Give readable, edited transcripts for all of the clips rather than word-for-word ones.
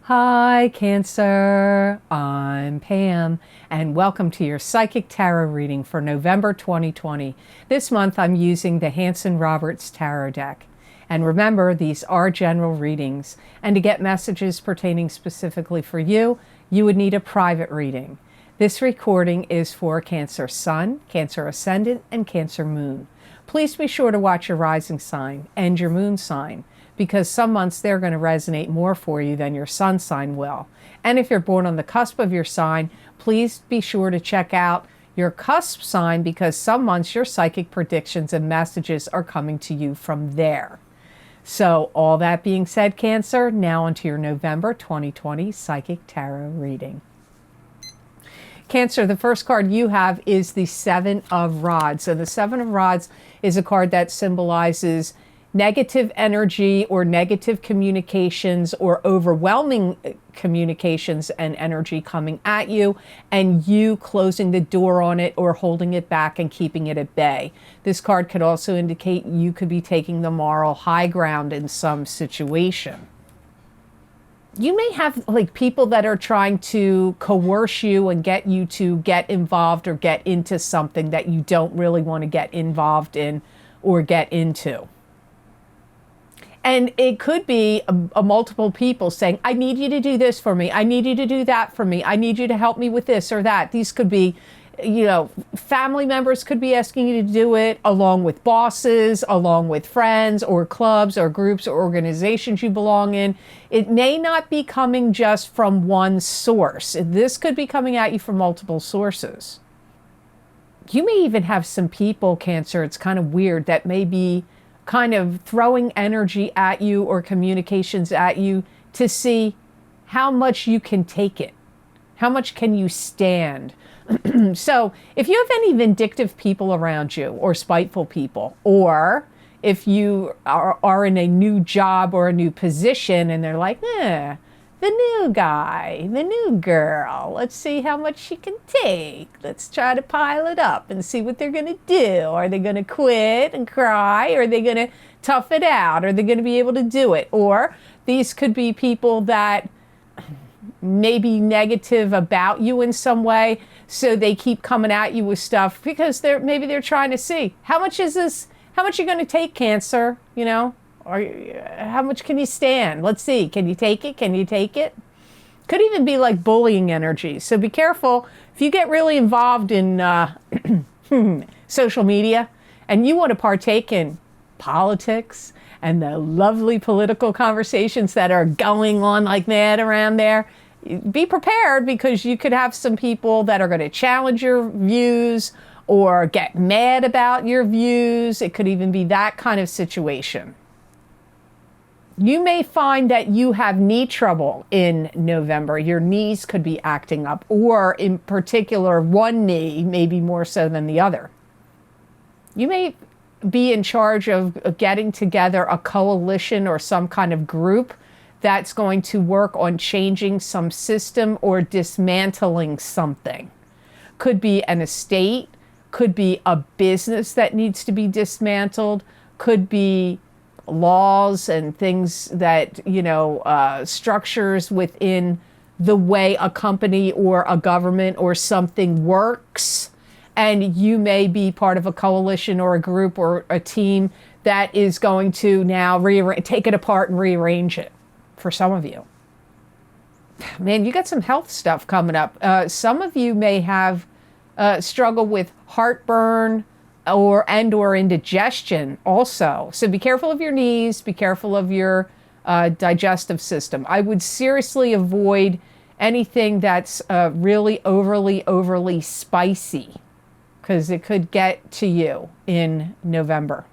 Hi, Cancer. I'm Pam, and welcome to your Psychic Tarot reading for November 2020. This month, I'm using the Hanson-Roberts Tarot deck. And remember, these are general readings, and to get messages pertaining specifically for you, you would need a private reading. This recording is for Cancer Sun, Cancer Ascendant, and Cancer Moon. Please be sure to watch your rising sign and your moon sign, because some months they're going to resonate more for you than your sun sign will. And if you're born on the cusp of your sign, please be sure to check out your cusp sign, because some months your psychic predictions and messages are coming to you from there. So all that being said, Cancer, now onto your November 2020 Psychic Tarot reading. Cancer, the first card you have is the Seven of Rods. So the Seven of Rods is a card that symbolizes negative energy or negative communications or overwhelming communications and energy coming at you, and you closing the door on it or holding it back and keeping it at bay. This card could also indicate you could be taking the moral high ground in some situation. You may have like people that are trying to coerce you and get you to get involved or get into something that you don't really want to get involved in or get into. And it could be a multiple people saying, I need you to do this for me. I need you to do that for me. I need you to help me with this or that. These could be, family members could be asking you to do it, along with bosses, along with friends or clubs or groups or organizations you belong in. It may not be coming just from one source. This could be coming at you from multiple sources. You may even have some people, Cancer, it's kind of weird, that may be kind of throwing energy at you or communications at you to see how much you can take it. How much can you stand? So if you have any vindictive people around you or spiteful people, or if you are in a new job or a new position and they're like, the new guy, the new girl, let's see how much she can take. Let's try to pile it up and see what they're going to do. Are they going to quit and cry? Or are they going to tough it out? Are they going to be able to do it? Or these could be people that may be negative about you in some way, so they keep coming at you with stuff because maybe they're trying to see, how much is this? How much are you going to take, Cancer? Or how much can you stand? Let's see. Can you take it? Can you take it? Could even be like bullying energy. So be careful if you get really involved in social media and you want to partake in politics and the lovely political conversations that are going on like mad around there. Be prepared, because you could have some people that are going to challenge your views or get mad about your views. It could even be that kind of situation. You may find that you have knee trouble in November. Your knees could be acting up, or in particular, one knee, maybe more so than the other. You may be in charge of getting together a coalition or some kind of group that's going to work on changing some system or dismantling something. Could be an estate, could be a business that needs to be dismantled, could be laws and things that, structures within the way a company or a government or something works. And you may be part of a coalition or a group or a team that is going to now take it apart and rearrange it for some of you. Man, you got some health stuff coming up. Some of you may have struggle with heartburn or indigestion also. So be careful of your knees, be careful of your digestive system. I would seriously avoid anything that's really overly spicy, because it could get to you in November.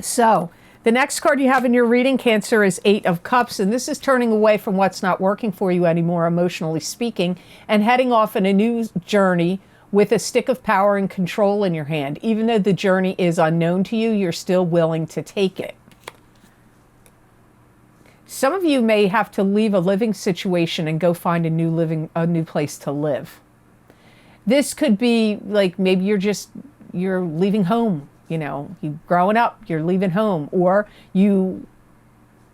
So the next card you have in your reading, Cancer, is Eight of Cups, and this is turning away from what's not working for you anymore, emotionally speaking, and heading off in a new journey with a stick of power and control in your hand. Even though the journey is unknown to you, you're still willing to take it. Some of you may have to leave a living situation and go find a new place to live. This could be like, maybe you're leaving home. You growing up, you're leaving home, or you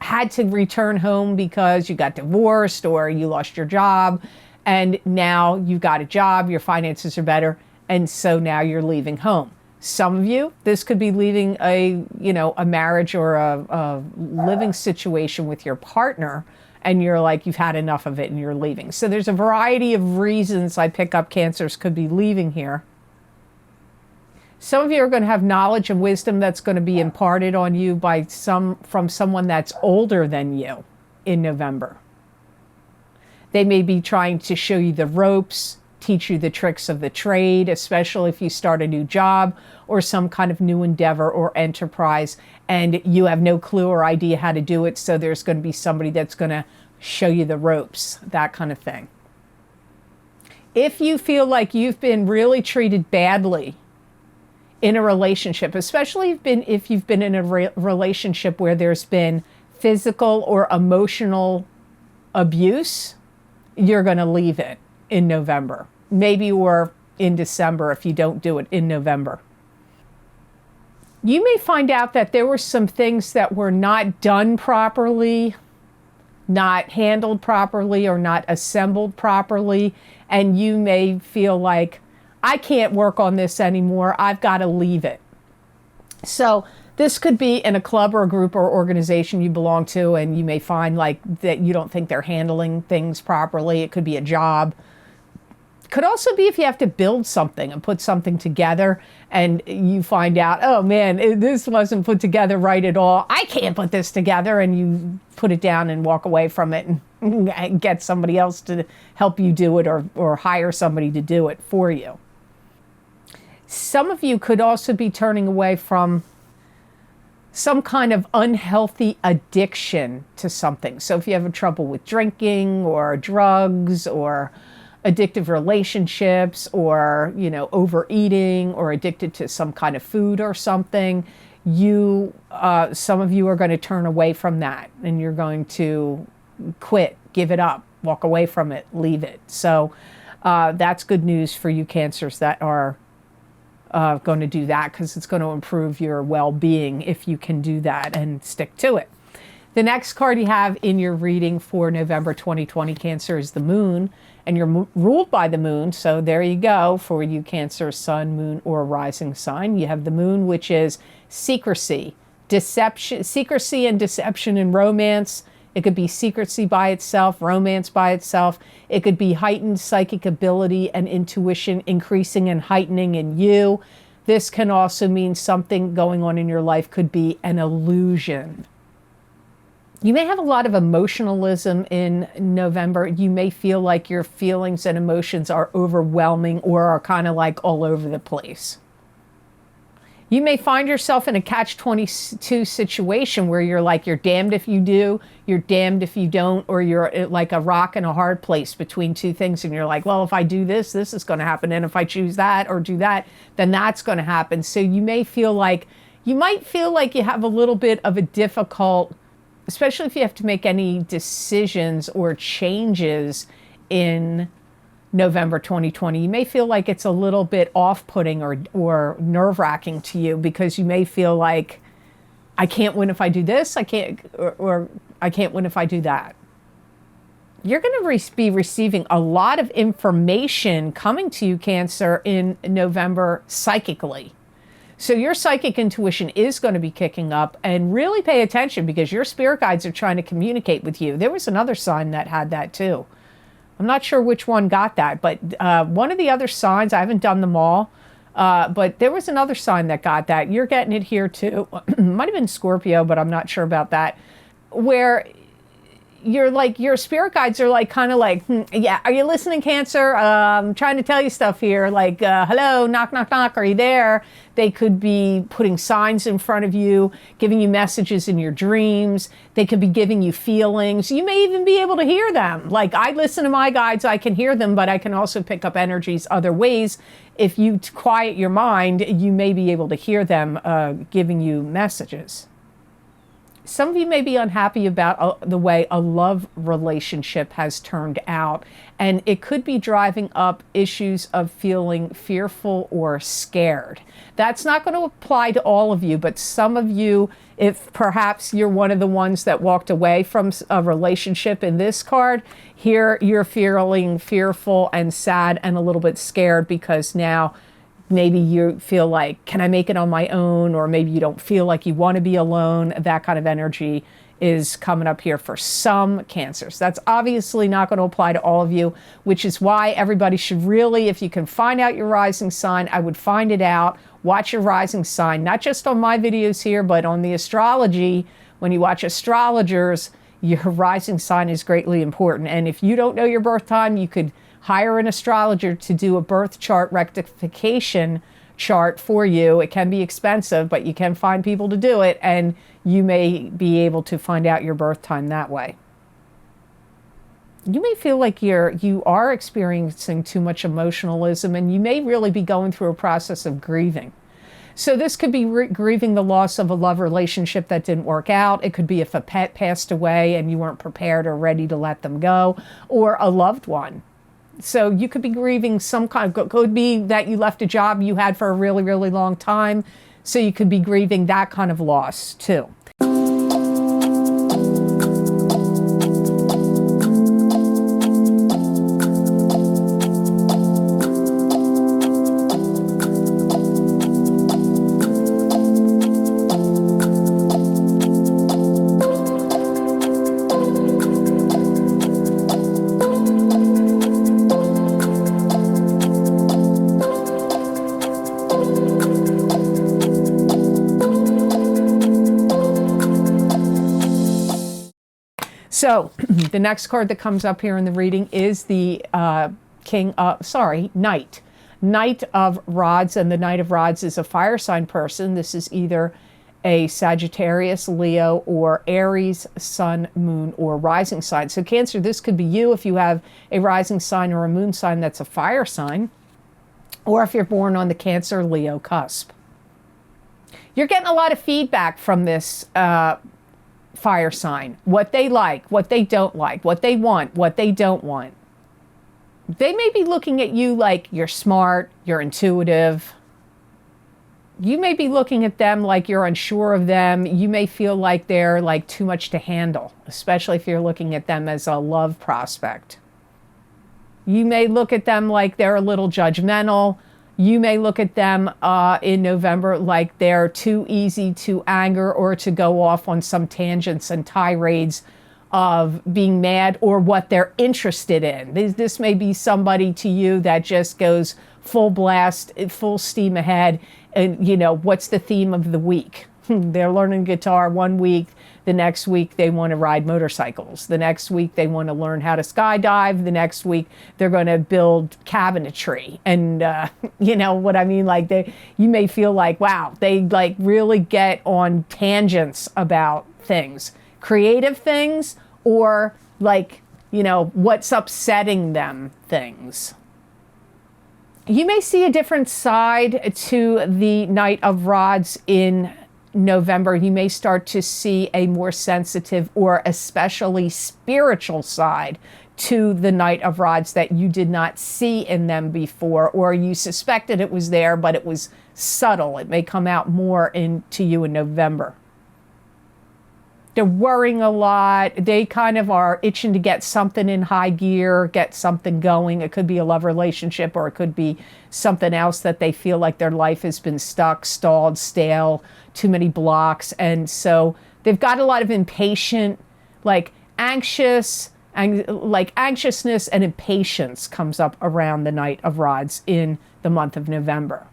had to return home because you got divorced or you lost your job, and now you've got a job, your finances are better, and so now you're leaving home. Some of you, this could be leaving a marriage or a living situation with your partner, and you're like, you've had enough of it and you're leaving. So there's a variety of reasons I pick up Cancers could be leaving here. Some of you are going to have knowledge and wisdom that's going to be imparted on you from someone that's older than you in November. They may be trying to show you the ropes, teach you the tricks of the trade, especially if you start a new job or some kind of new endeavor or enterprise and you have no clue or idea how to do it. So there's going to be somebody that's going to show you the ropes, that kind of thing. If you feel like you've been really treated badly in a relationship, especially if you've been in a relationship where there's been physical or emotional abuse, you're going to leave it in November, maybe, or in December if you don't do it in November. You may find out that there were some things that were not done properly, not handled properly, or not assembled properly, and you may feel like, I can't work on this anymore, I've got to leave it. So this could be in a club or a group or organization you belong to, and you may find like that you don't think they're handling things properly. It could be a job. Could also be if you have to build something and put something together and you find out, oh man, this wasn't put together right at all. I can't put this together, and you put it down and walk away from it and get somebody else to help you do it, or hire somebody to do it for you. Some of you could also be turning away from some kind of unhealthy addiction to something. So if you have trouble with drinking or drugs or addictive relationships or, overeating or addicted to some kind of food or something, some of you are going to turn away from that and you're going to quit, give it up, walk away from it, leave it. So that's good news for you Cancers that are going to do that, because it's going to improve your well-being if you can do that and stick to it. The next card you have in your reading for November 2020 Cancer is the Moon, and you're ruled by the Moon. So there you go for you Cancer, Sun, Moon, or Rising sign. You have the Moon, which is secrecy, deception, secrecy and deception in romance. It could be secrecy by itself, romance by itself. It could be heightened psychic ability and intuition increasing and heightening in you. This can also mean something going on in your life could be an illusion. You may have a lot of emotionalism in November. You may feel like your feelings and emotions are overwhelming or are kind of like all over the place. You may find yourself in a catch-22 situation where you're like, you're damned if you do, you're damned if you don't, or you're like a rock in a hard place between two things. And you're like, well, if I do this, this is going to happen. And if I choose that or do that, then that's going to happen. So you might feel like you have a little bit of a difficult, especially if you have to make any decisions or changes in November 2020, you may feel like it's a little bit off-putting or nerve-wracking to you, because you may feel like, I can't win if I do this, I can't win if I do that. You're going to be receiving a lot of information coming to you, Cancer, in November psychically. So your psychic intuition is going to be kicking up, and really pay attention because your spirit guides are trying to communicate with you. There was another sign that had that too. I'm not sure which one got that, but one of the other signs, I haven't done them all, but there was another sign that got that. You're getting it here too. Might have been Scorpio, but I'm not sure about that. Where you're like, your spirit guides are like, kind of like, yeah, are you listening, Cancer? I'm trying to tell you stuff here. Like, hello, knock, knock, knock, are you there? They could be putting signs in front of you, giving you messages in your dreams. They could be giving you feelings. You may even be able to hear them. Like, I listen to my guides, I can hear them, but I can also pick up energies other ways. If you quiet your mind, you may be able to hear them giving you messages. Some of you may be unhappy about the way a love relationship has turned out, And it could be driving up issues of feeling fearful or scared. That's not going to apply to all of you, but some of you, if perhaps you're one of the ones that walked away from a relationship in this card, here you're feeling fearful and sad and a little bit scared because now maybe you feel like, can I make it on my own? Or maybe you don't feel like you want to be alone. That kind of energy is coming up here for some Cancers. That's obviously not going to apply to all of you, which is why everybody should really, if you can find out your rising sign, I would find it out. Watch your rising sign, not just on my videos here, but on the astrology. When you watch astrologers, your rising sign is greatly important. And if you don't know your birth time, you could hire an astrologer to do a birth chart rectification chart for you. It can be expensive, but you can find people to do it, and you may be able to find out your birth time that way. You may feel like you are experiencing too much emotionalism, and you may really be going through a process of grieving. So this could be grieving the loss of a love relationship that didn't work out. It could be if a pet passed away and you weren't prepared or ready to let them go, or a loved one. So you could be grieving some kind of, could be that you left a job you had for a really, really long time. So you could be grieving that kind of loss too. So the next card that comes up here in the reading is the Knight. Knight of Rods, and the Knight of Rods is a fire sign person. This is either a Sagittarius, Leo, or Aries, Sun, Moon, or rising sign. So Cancer, this could be you if you have a rising sign or a moon sign that's a fire sign, or if you're born on the Cancer, Leo cusp. You're getting a lot of feedback from this fire sign, what they like, what they don't like, what they want, what they don't want. They may be looking at you like you're smart, you're intuitive. You may be looking at them like you're unsure of them. You may feel like they're like too much to handle, especially if you're looking at them as a love prospect. You may look at them like they're a little judgmental. You may look at them in November like they're too easy to anger or to go off on some tangents and tirades of being mad or what they're interested in. This may be somebody to you that just goes full blast, full steam ahead. And, you know, what's the theme of the week? They're learning guitar one week. The next week, they want to ride motorcycles. The next week, they want to learn how to skydive. The next week, they're going to build cabinetry. And, you know what I mean? Like, you may feel like, wow, they like really get on tangents about things, creative things, or like, you know, what's upsetting them things. You may see a different side to the Knight of Rods in November. You may start to see a more sensitive or especially spiritual side to the Knight of Rods that you did not see in them before, or you suspected it was there, but it was subtle. It may come out more into you in November. They're worrying a lot. They kind of are itching to get something in high gear, get something going. It could be a love relationship, or it could be something else that they feel like their life has been stuck, stalled, stale, too many blocks. And so they've got a lot of impatient, like anxiousness and impatience comes up around the Knight of Rods in the month of November.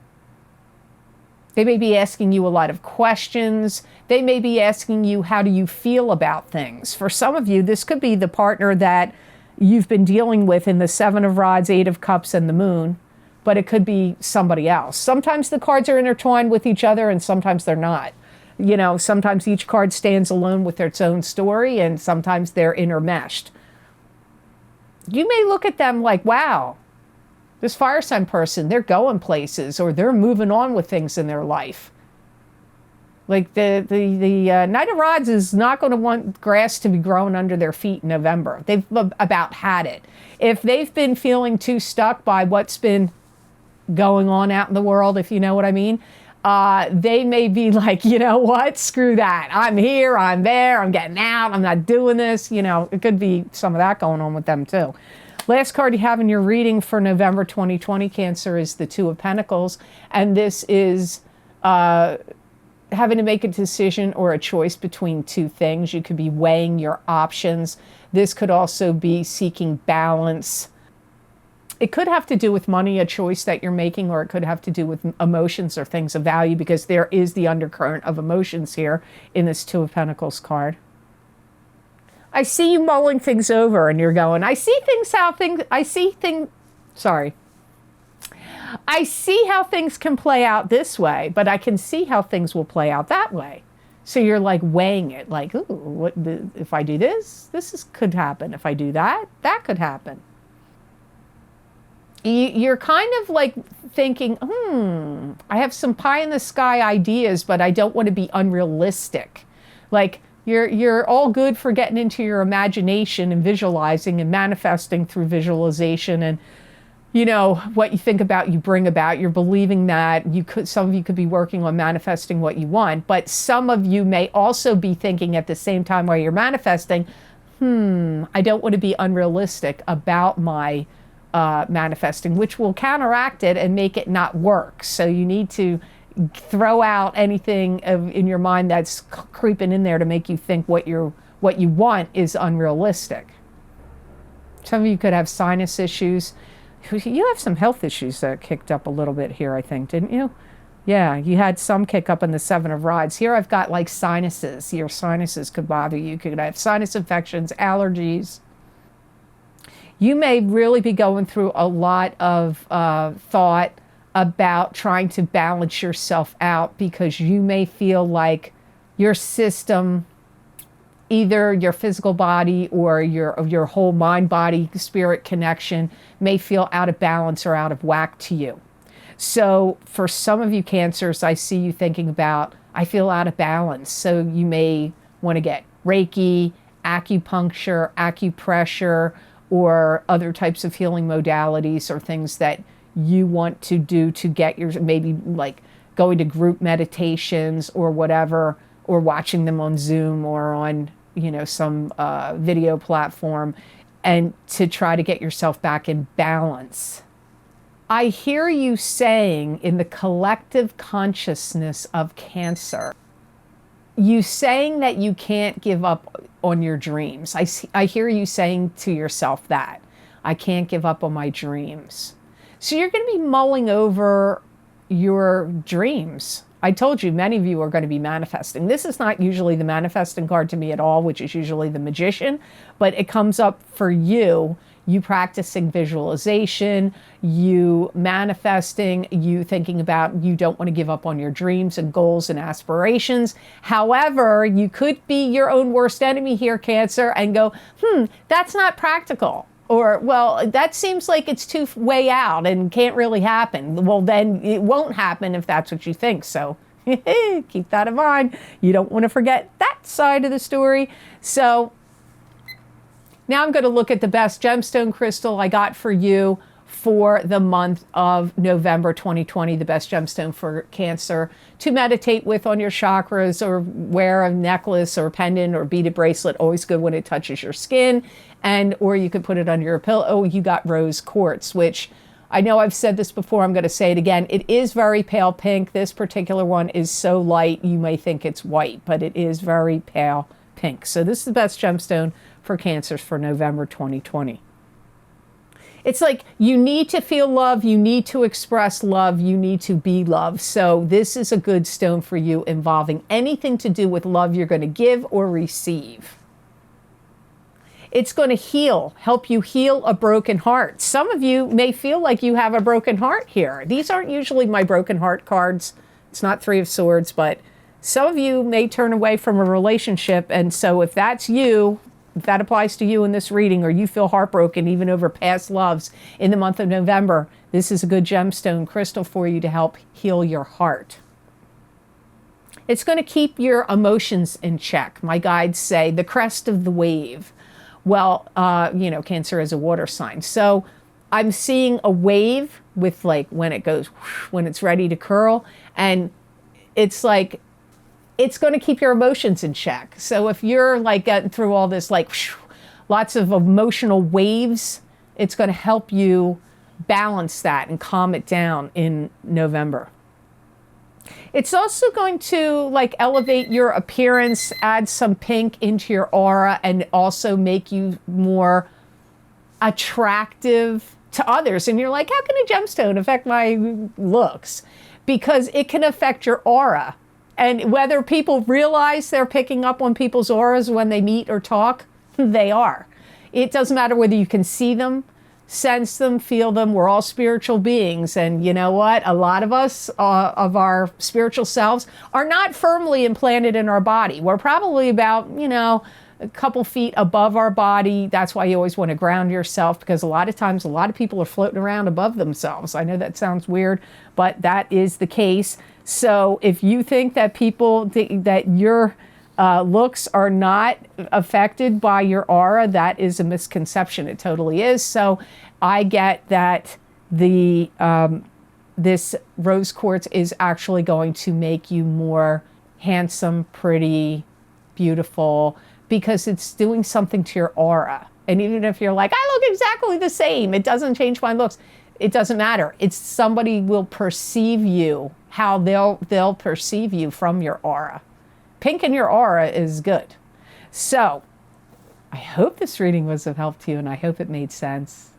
They may be asking you a lot of questions. They may be asking you, how do you feel about things? For some of you, this could be the partner that you've been dealing with in the Seven of Rods, Eight of Cups, and the Moon, but it could be somebody else. Sometimes the cards are intertwined with each other, and sometimes they're not. You know, sometimes each card stands alone with its own story, and sometimes they're intermeshed. You may look at them like, wow, this fire sign person, they're going places, or they're moving on with things in their life. Like the Knight of Rods is not going to want grass to be growing under their feet in November. They've about had it. If they've been feeling too stuck by what's been going on out in the world, if you know what I mean, they may be like, you know what, screw that. I'm here, I'm there, I'm getting out, I'm not doing this. You know, it could be some of that going on with them too. Last card you have in your reading for November 2020, Cancer, is the Two of Pentacles. And this is having to make a decision or a choice between two things. You could be weighing your options. This could also be seeking balance. It could have to do with money, a choice that you're making, or it could have to do with emotions or things of value, because there is the undercurrent of emotions here in this Two of Pentacles card. I see you mulling things over and you're going, I see how things can play out this way, but I can see how things will play out that way. So you're like weighing it, like, ooh, if I do this, could happen. If I do that, that could happen. You're kind of like thinking, I have some pie in the sky ideas, but I don't want to be unrealistic. Like you're all good for getting into your imagination and visualizing and manifesting through visualization, and you know, what you think about, you bring about. You're believing that some of you could be working on manifesting what you want, but some of you may also be thinking at the same time while you're manifesting, I don't want to be unrealistic about my manifesting, which will counteract it and make it not work. So you need to throw out anything in your mind that's creeping in there to make you think what you want is unrealistic. Some of you could have sinus issues. You have some health issues that kicked up a little bit here, I think, didn't you? Yeah, you had some kick up in the Seven of Rods. Here I've got like sinuses. Your sinuses could bother you. You could have sinus infections, allergies. You may really be going through a lot of thought about trying to balance yourself out, because you may feel like your system, either your physical body or your whole mind, body, spirit connection, may feel out of balance or out of whack to you. So for some of you Cancers, I see you thinking about, I feel out of balance. So you may want to get Reiki, acupuncture, acupressure, or other types of healing modalities, or things that you want to do to get maybe like going to group meditations or whatever, or watching them on Zoom or on, you know, some video platform, and to try to get yourself back in balance. I hear you saying, in the collective consciousness of Cancer, you saying that you can't give up on your dreams. I hear you saying to yourself that, I can't give up on my dreams. So you're going to be mulling over your dreams. I told you, many of you are going to be manifesting. This is not usually the manifesting card to me at all, which is usually the Magician, but it comes up for you practicing visualization, you manifesting, you thinking about you don't want to give up on your dreams and goals and aspirations. However, you could be your own worst enemy here, Cancer, and go, that's not practical. Or, well, that seems like it's too way out and can't really happen. Well, then it won't happen if that's what you think. So keep that in mind. You don't want to forget that side of the story. So now I'm going to look at the best gemstone crystal I got for you for the month of November 2020, the best gemstone for Cancer to meditate with on your chakras, or wear a necklace or pendant or beaded bracelet. Always good when it touches your skin. Or you could put it under your pillow. Oh, you got rose quartz, which I know I've said this before. I'm going to say it again. It is very pale pink. This particular one is so light you may think it's white, but it is very pale pink. So this is the best gemstone for Cancers for November 2020. It's like you need to feel love, you need to express love, you need to be loved. So this is a good stone for you, involving anything to do with love you're going to give or receive. It's going to help you heal a broken heart. Some of you may feel like you have a broken heart here. These aren't usually my broken heart cards. It's not Three of Swords, but some of you may turn away from a relationship. And so if that's you, if that applies to you in this reading, or you feel heartbroken even over past loves in the month of November, this is a good gemstone crystal for you to help heal your heart. It's going to keep your emotions in check. My guides say the crest of the wave. Well, Cancer is a water sign. So I'm seeing a wave with like when it goes, when it's ready to curl. And it's like, it's going to keep your emotions in check. So if you're like getting through all this, like lots of emotional waves, it's going to help you balance that and calm it down in November. It's also going to like elevate your appearance, add some pink into your aura, and also make you more attractive to others. And you're like, how can a gemstone affect my looks? Because it can affect your aura. And whether people realize they're picking up on people's auras when they meet or talk, they are. It doesn't matter whether you can see them, sense them, feel them. We're all spiritual beings. And you know what? A lot of us, of our spiritual selves, are not firmly implanted in our body. We're probably about, a couple feet above our body. That's why you always want to ground yourself, because a lot of times, a lot of people are floating around above themselves. I know that sounds weird, but that is the case. So if you think that that your looks are not affected by your aura, that is a misconception. It totally is. So I get that this rose quartz is actually going to make you more handsome, pretty, beautiful, because it's doing something to your aura. And even if you're like, I look exactly the same, it doesn't change my looks. It doesn't matter. It's somebody will perceive you, how they'll perceive you from your aura. Pink in your aura is good. So I hope this reading was of help to you, and I hope it made sense.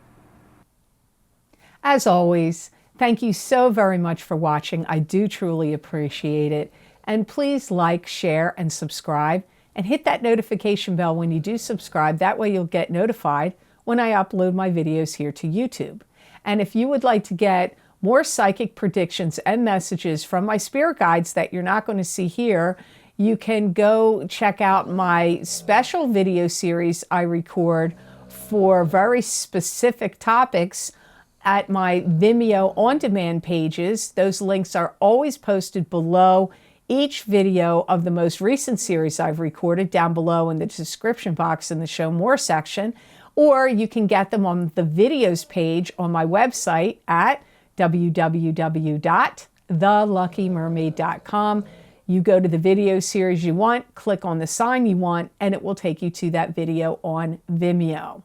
As always, thank you so very much for watching. I do truly appreciate it. And please like, share, and subscribe, and hit that notification bell when you do subscribe. That way you'll get notified when I upload my videos here to YouTube. And if you would like to get more psychic predictions and messages from my spirit guides that you're not going to see here, you can go check out my special video series I record for very specific topics at my Vimeo on-demand pages. Those links are always posted below each video of the most recent series I've recorded, down below in the description box in the Show More section. Or you can get them on the videos page on my website at www.theluckymermaid.com. You go to the video series you want, click on the sign you want, and it will take you to that video on Vimeo.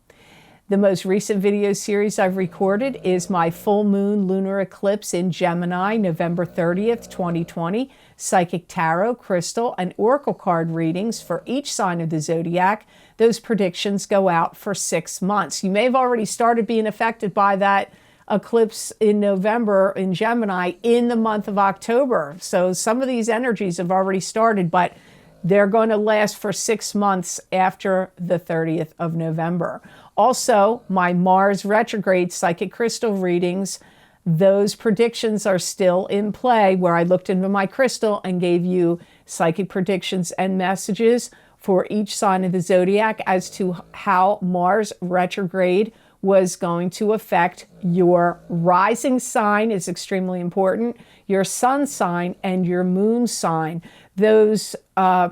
The most recent video series I've recorded is my full moon lunar eclipse in Gemini, November 30th, 2020, psychic tarot, crystal, and oracle card readings for each sign of the zodiac. Those predictions go out for 6 months. You may have already started being affected by that eclipse in November in Gemini in the month of October. So some of these energies have already started, but they're going to last for 6 months after the 30th of November. Also, my Mars retrograde psychic crystal readings, those predictions are still in play, where I looked into my crystal and gave you psychic predictions and messages for each sign of the zodiac as to how Mars retrograde was going to affect your rising sign is extremely important, your sun sign, and your moon sign. Those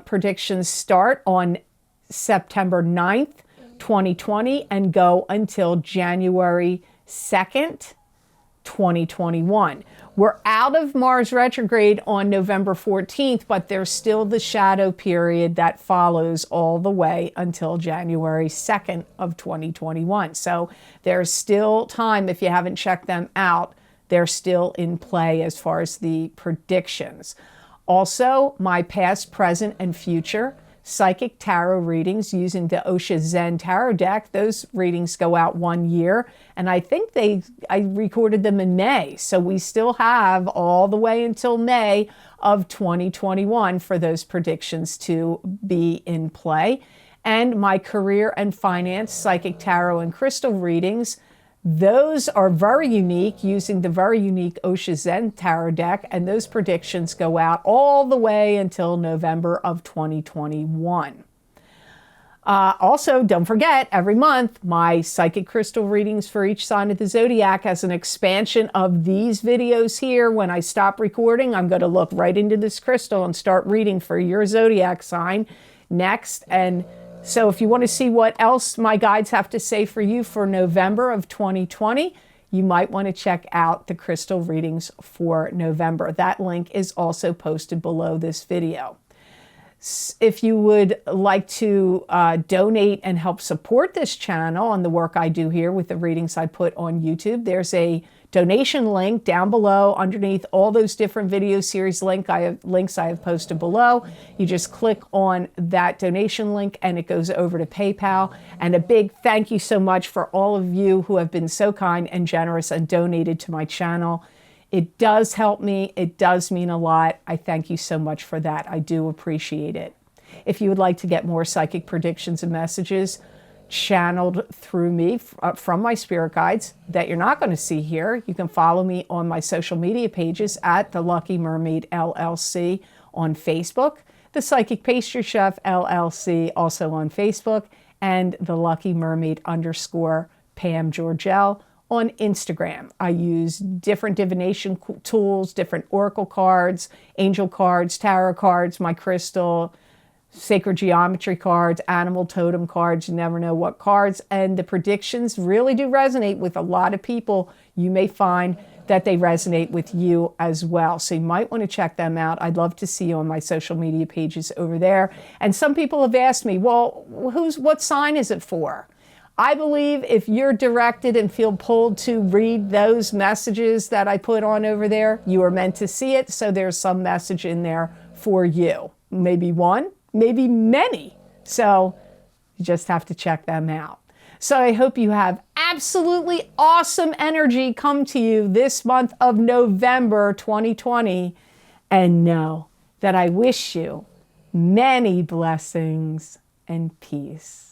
predictions start on September 9th, 2020 and go until January 2nd, 2021. We're out of Mars retrograde on November 14th, but there's still the shadow period that follows all the way until January 2nd of 2021. So there's still time. If you haven't checked them out, they're still in play as far as the predictions. Also, my past, present, and future psychic tarot readings using the Osha Zen Tarot deck. Those readings go out 1 year, and I think I recorded them in May. So we still have all the way until May of 2021 for those predictions to be in play. And my career and finance psychic tarot and crystal readings, those are very unique, using the very unique Osha Zen Tarot deck, and those predictions go out all the way until November of 2021. Also, don't forget, every month, my psychic crystal readings for each sign of the zodiac as an expansion of these videos here. When I stop recording, I'm going to look right into this crystal and start reading for your zodiac sign next. And so if you want to see what else my guides have to say for you for November of 2020, you might want to check out the crystal readings for November. That link is also posted below this video. If you would like to donate and help support this channel and the work I do here with the readings I put on YouTube, there's a donation link down below underneath all those different video series links I have posted below. You just click on that donation link and it goes over to PayPal. And a big thank you so much for all of you who have been so kind and generous and donated to my channel. It does help me. It does mean a lot. I thank you so much for that. I do appreciate it. If you would like to get more psychic predictions and messages channeled through me from my spirit guides that you're not going to see here, you can follow me on my social media pages at The Lucky Mermaid LLC on Facebook, The Psychic Pastry Chef LLC also on Facebook, and The Lucky Mermaid _ Pam Georgel on Instagram. I use different divination tools, different oracle cards, angel cards, tarot cards, my crystal, sacred geometry cards, animal totem cards. You never know what cards. And the predictions really do resonate with a lot of people. You may find that they resonate with you as well. So you might want to check them out. I'd love to see you on my social media pages over there. And some people have asked me, well, what sign is it for? I believe if you're directed and feel pulled to read those messages that I put on over there, you are meant to see it. So there's some message in there for you. Maybe one, maybe many. So you just have to check them out. So I hope you have absolutely awesome energy come to you this month of November 2020. And know that I wish you many blessings and peace.